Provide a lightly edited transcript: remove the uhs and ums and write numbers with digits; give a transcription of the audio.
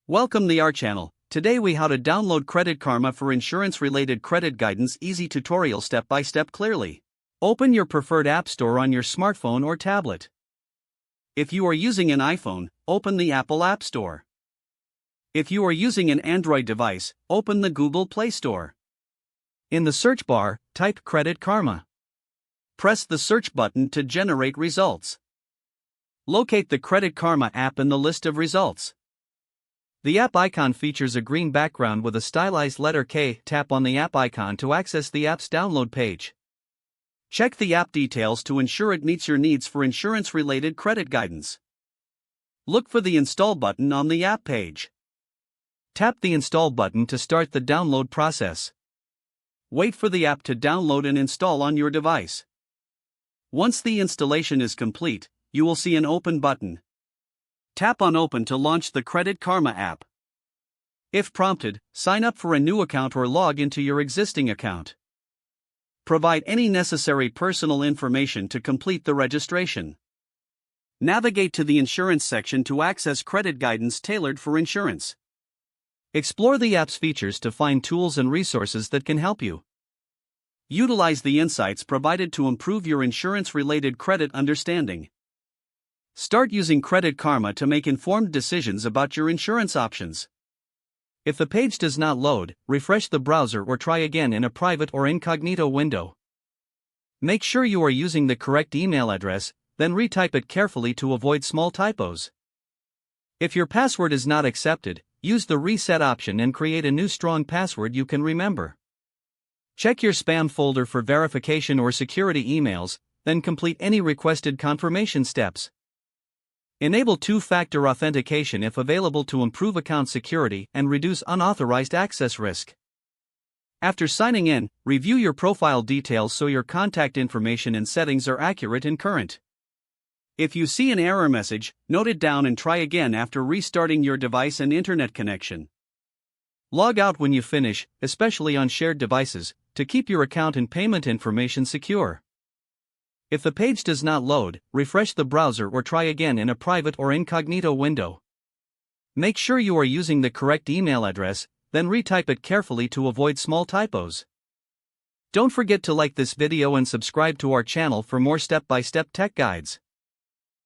Welcome to our channel. Today we how to download Credit Karma for insurance related credit guidance, easy tutorial step by step clearly. Open your preferred app store on your smartphone or tablet. If you are using an iPhone, open the Apple App Store. If you are using an Android device, open the Google Play Store. In the search bar, type Credit Karma. Press the search button to generate results. Locate the Credit Karma app in the list of results. The app icon features a green background with a stylized letter K. Tap on the app icon to access the app's download page. Check the app details to ensure it meets your needs for insurance-related credit guidance. Look for the Install button on the app page. Tap the Install button to start the download process. Wait for the app to download and install on your device. Once the installation is complete, you will see an Open button. Tap on Open to launch the Credit Karma app. If prompted, sign up for a new account or log into your existing account. Provide any necessary personal information to complete the registration. Navigate to the Insurance section to access credit guidance tailored for insurance. Explore the app's features to find tools and resources that can help you. Utilize the insights provided to improve your insurance-related credit understanding. Start using Credit Karma to make informed decisions about your insurance options. If the page does not load, refresh the browser or try again in a private or incognito window. Make sure you are using the correct email address, then retype it carefully to avoid small typos. If your password is not accepted, use the reset option and create a new strong password you can remember. Check your spam folder for verification or security emails, then complete any requested confirmation steps. Enable two-factor authentication if available to improve account security and reduce unauthorized access risk. After signing in, review your profile details so your contact information and settings are accurate and current. If you see an error message, note it down and try again after restarting your device and internet connection. Log out when you finish, especially on shared devices, to keep your account and payment information secure. If the page does not load, refresh the browser or try again in a private or incognito window. Make sure you are using the correct email address, then retype it carefully to avoid small typos. Don't forget to like this video and subscribe to our channel for more step-by-step tech guides.